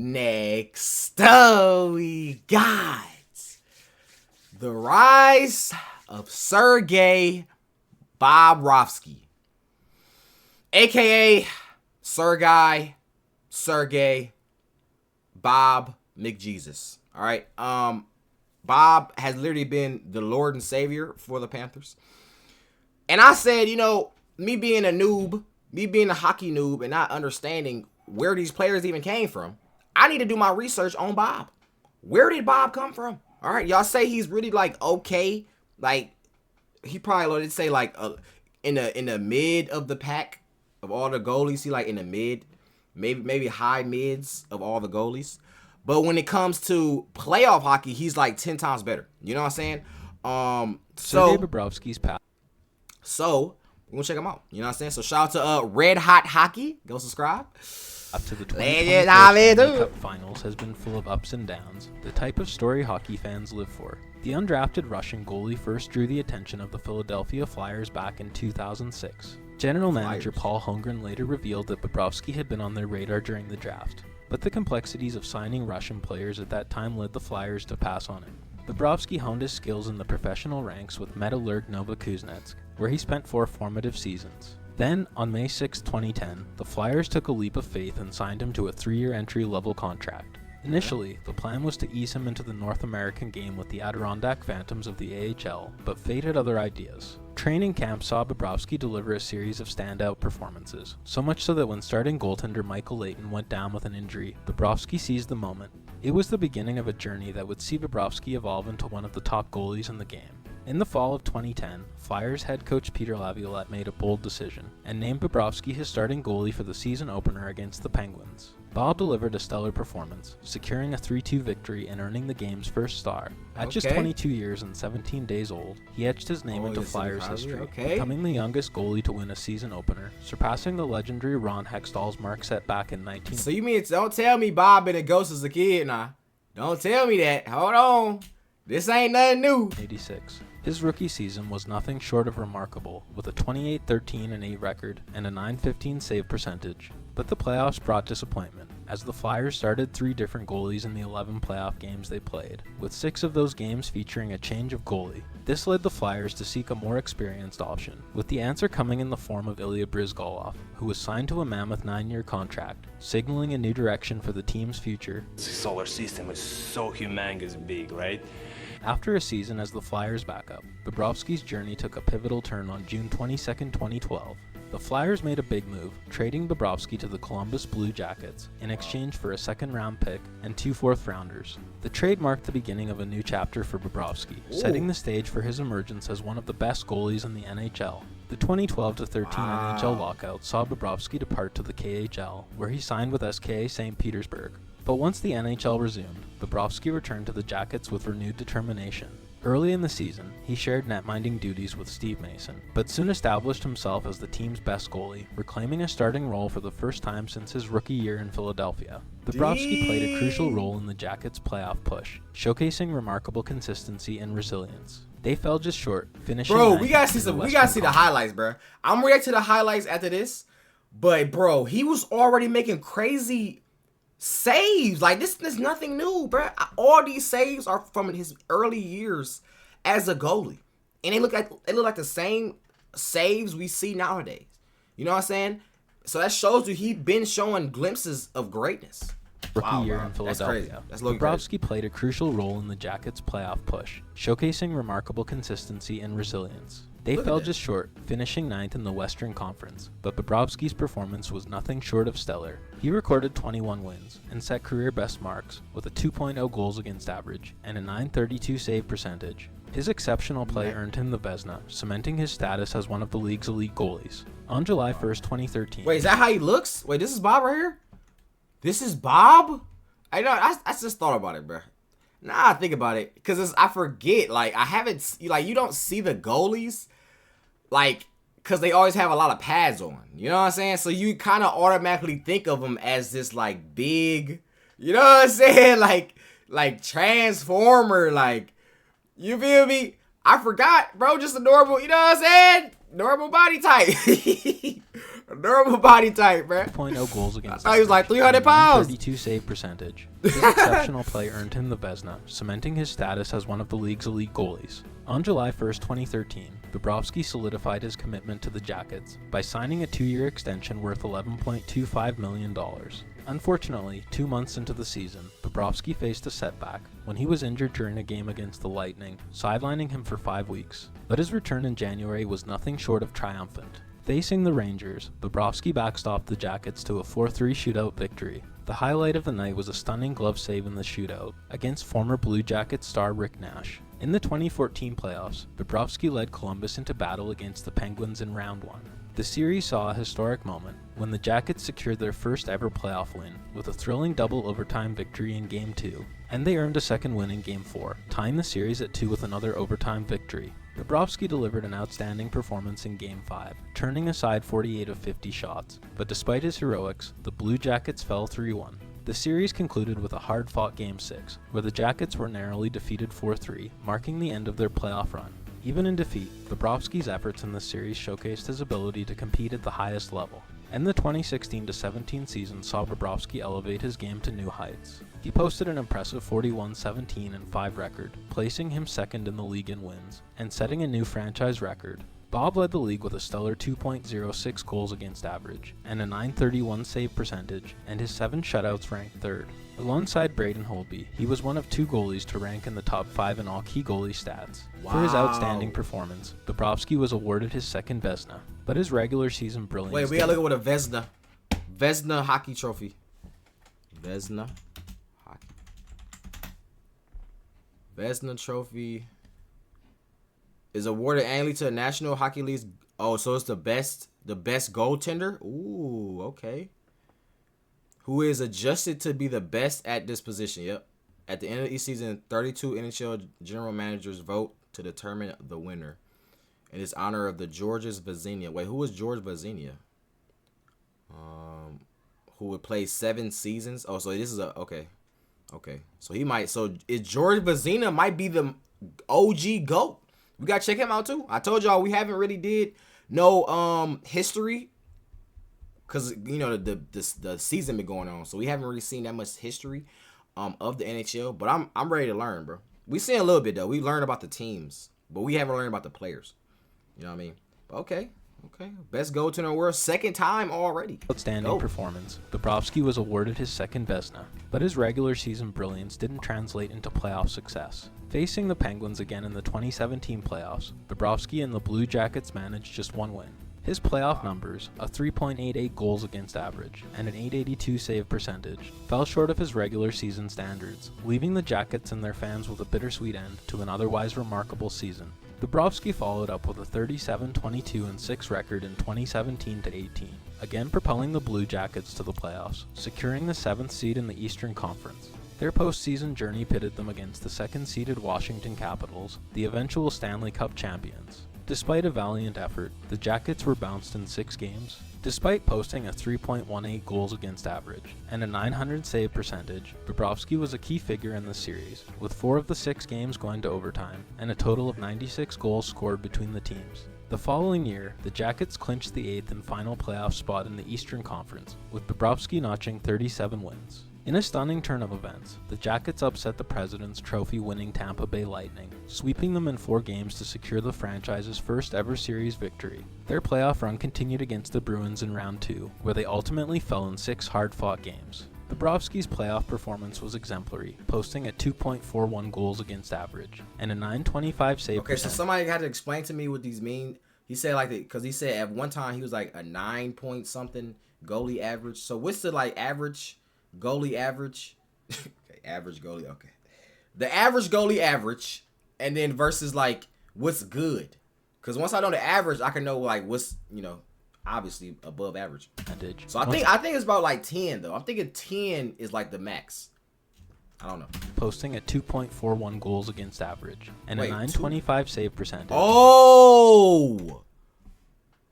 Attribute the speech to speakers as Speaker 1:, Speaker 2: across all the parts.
Speaker 1: Next, we got the rise of Sergei Bobrovsky, aka Sergei Bob McJesus. All right. Bob has literally been the Lord and Savior for the Panthers. And I said, me being a noob, me being a hockey noob and not understanding where these players even came from, I need to do my research on Bob. Where did Bob come from? All right, y'all say he's really okay. Like he probably let's say in the mid of the pack of all the goalies. He in the mid, maybe high mids of all the goalies. But when it comes to playoff hockey, he's 10 times better. You know what I'm saying?
Speaker 2: Sergei Bobrovsky's path.
Speaker 1: So we're gonna check him out. You know what I'm saying? So shout out to Red Hot Hockey. Go subscribe.
Speaker 2: Up to the 2024 Cup Finals has been full of ups and downs, the type of story hockey fans live for. The undrafted Russian goalie first drew the attention of the Philadelphia Flyers back in 2006. General manager Paul Holmgren later revealed that Bobrovsky had been on their radar during the draft, but the complexities of signing Russian players at that time led the Flyers to pass on it. Bobrovsky honed his skills in the professional ranks with Metallurg Nova Kuznetsk, where he spent 4 formative seasons. Then, on May 6, 2010, the Flyers took a leap of faith and signed him to a 3-year entry-level contract. Initially, the plan was to ease him into the North American game with the Adirondack Phantoms of the AHL, but fate had other ideas. Training camp saw Bobrovsky deliver a series of standout performances, so much so that when starting goaltender Michael Leighton went down with an injury, Bobrovsky seized the moment. It was the beginning of a journey that would see Bobrovsky evolve into one of the top goalies in the game. In the fall of 2010, Flyers head coach Peter Laviolette made a bold decision and named Bobrovsky his starting goalie for the season opener against the Penguins. Bob delivered a stellar performance, securing a 3-2 victory and earning the game's first star. At just 22 years and 17 days old, he etched his name into Flyers history, becoming the youngest goalie to win a season opener, surpassing the legendary Ron Hextall's mark set back in 19...
Speaker 1: So you mean, don't tell me Bob been a ghost as a kid now. Don't tell me that. Hold on. This ain't nothing new.
Speaker 2: 86. His rookie season was nothing short of remarkable, with a 28-13-8 record and a .915 save percentage. But the playoffs brought disappointment, as the Flyers started 3 different goalies in the 11 playoff games they played, with 6 of those games featuring a change of goalie. This led the Flyers to seek a more experienced option, with the answer coming in the form of Ilya Bryzgalov, who was signed to a mammoth 9-year contract, signaling a new direction for the team's future.
Speaker 3: The solar system is so humongous big, right?
Speaker 2: After a season as the Flyers' backup, Bobrovsky's journey took a pivotal turn on June 22, 2012. The Flyers made a big move, trading Bobrovsky to the Columbus Blue Jackets in exchange for a second-round pick and 2 fourth-rounders. The trade marked the beginning of a new chapter for Bobrovsky, setting the stage for his emergence as one of the best goalies in the NHL. The 2012-13 NHL lockout saw Bobrovsky depart to the KHL, where he signed with SKA St. Petersburg. But once the NHL resumed, Bobrovsky returned to the Jackets with renewed determination. Early in the season, he shared net-minding duties with Steve Mason, but soon established himself as the team's best goalie, reclaiming a starting role for the first time since his rookie year in Philadelphia. Bobrovsky played a crucial role in the Jackets' playoff push, showcasing remarkable consistency and resilience. They fell just short, finishing.
Speaker 1: Bro, we gotta see the highlights, bro. I'm react to the highlights after this, but bro, he was already making crazy saves. This is nothing new, bro. All these saves are from his early years as a goalie, and they look like the same saves we see nowadays. You know what I'm saying? So that shows you he's been showing glimpses of greatness.
Speaker 2: Rookie year in Philadelphia, Bobrovsky played a crucial role in the Jackets' playoff push, showcasing remarkable consistency and resilience. They fell just short, finishing 9th in the Western Conference, but Bobrovsky's performance was nothing short of stellar. He recorded 21 wins and set career best marks with a 2.0 goals against average and a .932 save percentage. His exceptional play earned him the Vezina, cementing his status as one of the league's elite goalies. On July 1st, 2013...
Speaker 1: Wait, is that how he looks? Wait, this is Bob right here? This is Bob? I know. I just thought about it, bro. Now I think about it, because I forget. I haven't. You don't see the goalies, because they always have a lot of pads on. You know what I'm saying? So you kind of automatically think of them as this big. You know what I'm saying? Like Transformer. You feel me? I forgot, bro. Just a normal. You know what I'm saying? Normal body type. Normal body type, bro.
Speaker 2: 2.0 goals against.
Speaker 1: I thought he was like 300 pounds.
Speaker 2: 32 save percentage. His exceptional play earned him the Vezina, cementing his status as one of the league's elite goalies. On July 1st, 2013, Bobrovsky solidified his commitment to the Jackets by signing a 2-year extension worth $11.25 million. Unfortunately, 2 months into the season, Bobrovsky faced a setback when he was injured during a game against the Lightning, sidelining him for 5 weeks. But his return in January was nothing short of triumphant. Facing the Rangers, Bobrovsky backstopped the Jackets to a 4-3 shootout victory. The highlight of the night was a stunning glove save in the shootout against former Blue Jackets star Rick Nash. In the 2014 playoffs, Bobrovsky led Columbus into battle against the Penguins in Round 1. The series saw a historic moment when the Jackets secured their first ever playoff win with a thrilling double overtime victory in Game 2, and they earned a second win in Game 4, tying the series at 2 with another overtime victory. Bobrovsky delivered an outstanding performance in Game 5, turning aside 48 of 50 shots, but despite his heroics, the Blue Jackets fell 3-1. The series concluded with a hard-fought Game 6, where the Jackets were narrowly defeated 4-3, marking the end of their playoff run. Even in defeat, Bobrovsky's efforts in this series showcased his ability to compete at the highest level, and the 2016-17 season saw Bobrovsky elevate his game to new heights. He posted an impressive 41-17-5 record, placing him second in the league in wins, and setting a new franchise record. Bob led the league with a stellar 2.06 goals against average, and a .931 save percentage, and his 7 shutouts ranked third. Alongside Braden Holtby, he was one of 2 goalies to rank in the top 5 in all key goalie stats. Wow. For his outstanding performance, Bobrovsky was awarded his second Vezina, but his regular season brilliance...
Speaker 1: Wait, we gotta look at what a Vezina. Vezina hockey trophy. Vezina hockey. Vezina trophy is awarded annually to the National Hockey League's... Oh, so it's the best goaltender? Ooh, okay. Who is adjusted to be the best at this position. Yep. At the end of each season, 32 NHL general managers vote to determine the winner. In his honor of the Georges Vezina. Wait, who is George Vezina? Who would play 7 seasons? Oh, so this is a... Okay. Okay. So he might... So George Vezina might be the OG GOAT. We got to check him out too. I told y'all we haven't really did no history. Because, you know, the season been going on. So we haven't really seen that much history of the NHL. But I'm ready to learn, bro. We seen a little bit, though. We learned about the teams. But we haven't learned about the players. You know what I mean? But okay. Okay. Best goaltender in the world. Second time already.
Speaker 2: Outstanding performance. Bobrovsky was awarded his second Vezina. But his regular season brilliance didn't translate into playoff success. Facing the Penguins again in the 2017 playoffs, Bobrovsky and the Blue Jackets managed just 1 win. His playoff numbers, a 3.88 goals against average and an .882 save percentage, fell short of his regular season standards, leaving the Jackets and their fans with a bittersweet end to an otherwise remarkable season. Bobrovsky followed up with a 37-22-6 record in 2017-18, again propelling the Blue Jackets to the playoffs, securing the 7th seed in the Eastern Conference. Their postseason journey pitted them against the 2nd-seeded Washington Capitals, the eventual Stanley Cup champions. Despite a valiant effort, the Jackets were bounced in 6 games. Despite posting a 3.18 goals against average and a .900 save percentage, Bobrovsky was a key figure in the series, with 4 of the 6 games going to overtime and a total of 96 goals scored between the teams. The following year, the Jackets clinched the 8th and final playoff spot in the Eastern Conference, with Bobrovsky notching 37 wins. In a stunning turn of events, the Jackets upset the President's Trophy-winning Tampa Bay Lightning, sweeping them in 4 games to secure the franchise's first ever series victory. Their playoff run continued against the Bruins in Round 2, where they ultimately fell in 6 hard-fought games. Bobrovsky's playoff performance was exemplary, posting at 2.41 goals against average and a .925 save percentage.
Speaker 1: So somebody had to explain to me what these mean. He said because he said at one time he was like a 9-point-something goalie average. So what's the average goalie average? Okay, average goalie. Okay, the average goalie average, and then versus what's good. Because once I know the average, I can know what's obviously above average. So I think it's about 10 though. I'm thinking 10 is the max. I don't know.
Speaker 2: Posting at 2.41 goals against average and a .925 save percentage.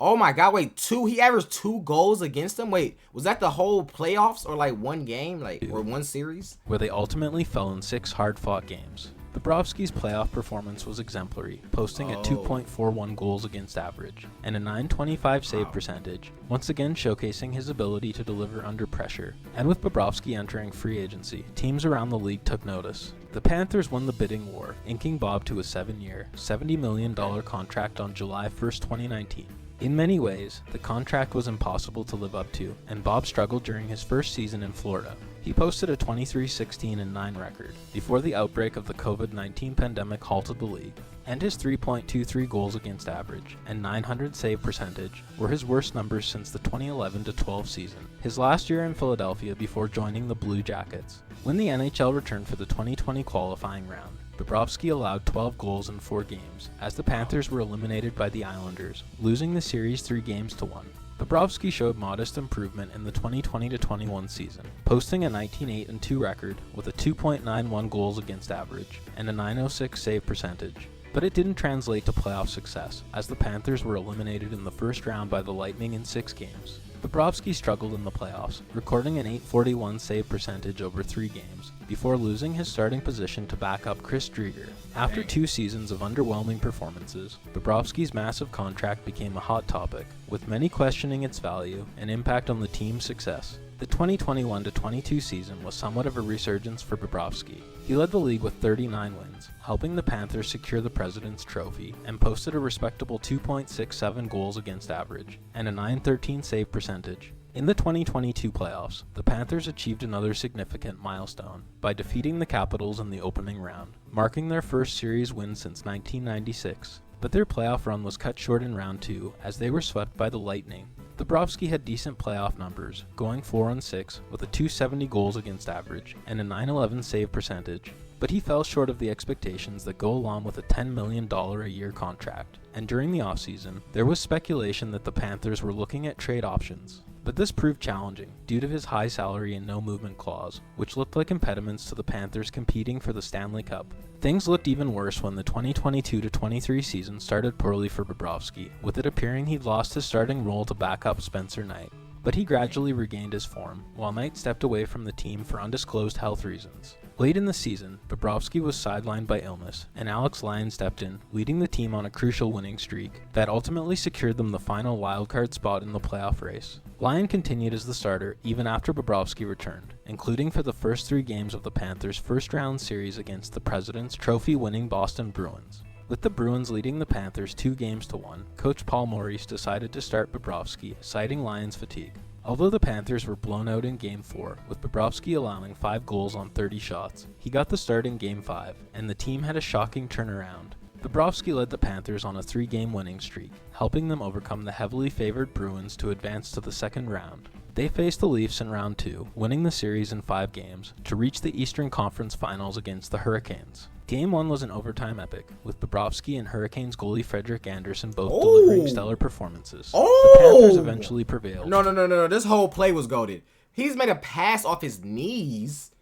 Speaker 1: Oh my God! Wait, 2? He averaged 2 goals against them. Wait, was that the whole playoffs or 1 game, or 1 series?
Speaker 2: Where they ultimately fell in 6 hard-fought games. Bobrovsky's playoff performance was exemplary, posting at 2.41 goals against average and a .925 save percentage, once again showcasing his ability to deliver under pressure. And with Bobrovsky entering free agency, teams around the league took notice. The Panthers won the bidding war, inking Bob to a 7-year, $70 million contract on July 1st, 2019. In many ways, the contract was impossible to live up to, and Bob struggled during his first season in Florida. He posted a 23-16-9 record before the outbreak of the COVID-19 pandemic halted the league, and his 3.23 goals against average and .900 save percentage were his worst numbers since the 2011-12 season, his last year in Philadelphia before joining the Blue Jackets. When the NHL returned for the 2020 qualifying round, Bobrovsky allowed 12 goals in 4 games, as the Panthers were eliminated by the Islanders, losing the series 3-1. Bobrovsky showed modest improvement in the 2020-21 season, posting a 19-8-2 record with a 2.91 goals against average and a .906 save percentage. But it didn't translate to playoff success, as the Panthers were eliminated in the first round by the Lightning in 6 games. Bobrovsky struggled in the playoffs, recording an .841 save percentage over 3 games, before losing his starting position to back up Chris Driedger. After 2 seasons of underwhelming performances, Bobrovsky's massive contract became a hot topic, with many questioning its value and impact on the team's success. The 2021-22 season was somewhat of a resurgence for Bobrovsky. He led the league with 39 wins, helping the Panthers secure the President's Trophy, and posted a respectable 2.67 goals against average and a .913 save percentage. In the 2022 playoffs, the Panthers achieved another significant milestone by defeating the Capitals in the opening round, marking their first series win since 1996. But their playoff run was cut short in round 2 as they were swept by the Lightning. Bobrovsky had decent playoff numbers, going 4-6 with a .270 goals against average and a .911 save percentage, but he fell short of the expectations that go along with a $10 million a year contract. And during the offseason, there was speculation that the Panthers were looking at trade options. But this proved challenging due to his high salary and no movement clause, which looked like impediments to the Panthers competing for the Stanley Cup. Things looked even worse when the 2022-23 season started poorly for Bobrovsky, with it appearing he'd lost his starting role to backup Spencer Knight. But he gradually regained his form, while Knight stepped away from the team for undisclosed health reasons. Late in the season, Bobrovsky was sidelined by illness, and Alex Lyon stepped in, leading the team on a crucial winning streak that ultimately secured them the final wildcard spot in the playoff race. Lyon continued as the starter even after Bobrovsky returned, including for the first 3 games of the Panthers' first-round series against the President's Trophy-winning Boston Bruins. With the Bruins leading the Panthers 2-1, coach Paul Maurice decided to start Bobrovsky, citing Lyon's fatigue. Although the Panthers were blown out in Game 4, with Bobrovsky allowing 5 goals on 30 shots, he got the start in Game 5, and the team had a shocking turnaround. Bobrovsky led the Panthers on a 3-game winning streak, helping them overcome the heavily favored Bruins to advance to the second round. They faced the Leafs in round 2, winning the series in 5 games, to reach the Eastern Conference Finals against the Hurricanes. Game 1 was an overtime epic, with Bobrovsky and Hurricanes goalie Frederik Andersen both delivering stellar performances. The Panthers eventually prevailed.
Speaker 1: No. This whole play was goated. He's made a pass off his knees.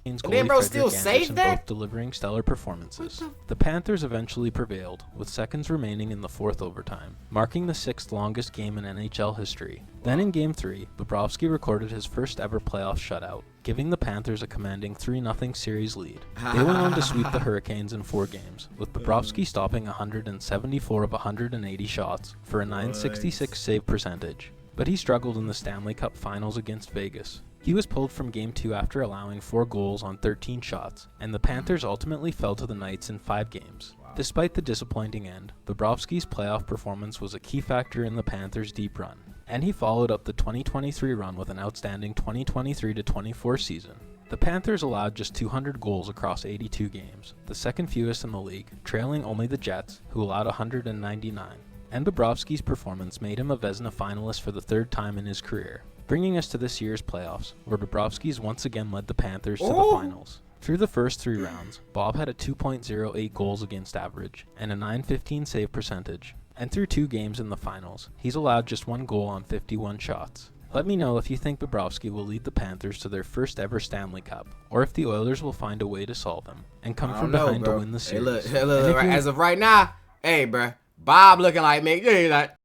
Speaker 2: And
Speaker 1: then bro still saved that?
Speaker 2: Both delivering stellar performances. The Panthers eventually prevailed, with seconds remaining in the 4th overtime, marking the 6th longest game in NHL history. Then in Game 3, Bobrovsky recorded his first ever playoff shutout, giving the Panthers a commanding 3-0 series lead. They went on to sweep the Hurricanes in 4 games, with Bobrovsky stopping 174 of 180 shots for a .966 save percentage. But he struggled in the Stanley Cup Finals against Vegas. He was pulled from Game 2 after allowing 4 goals on 13 shots, and the Panthers ultimately fell to the Knights in 5 games. Despite the disappointing end, Bobrovsky's playoff performance was a key factor in the Panthers' deep run, and he followed up the 2023 run with an outstanding 2023-24 season. The Panthers allowed just 200 goals across 82 games, the second fewest in the league, trailing only the Jets, who allowed 199. And Bobrovsky's performance made him a Vezina finalist for the 3rd time in his career, bringing us to this year's playoffs, where Bobrovsky's once again led the Panthers to the finals. Through the first 3 rounds, Bob had a 2.08 goals against average and a .915 save percentage, and through 2 games in the finals, he's allowed just 1 goal on 51 shots. Let me know if you think Bobrovsky will lead the Panthers to their first ever Stanley Cup, or if the Oilers will find a way to solve him and come from behind to win the series.
Speaker 1: Hey, look, as of right now, hey, bruh, Bob looking like me.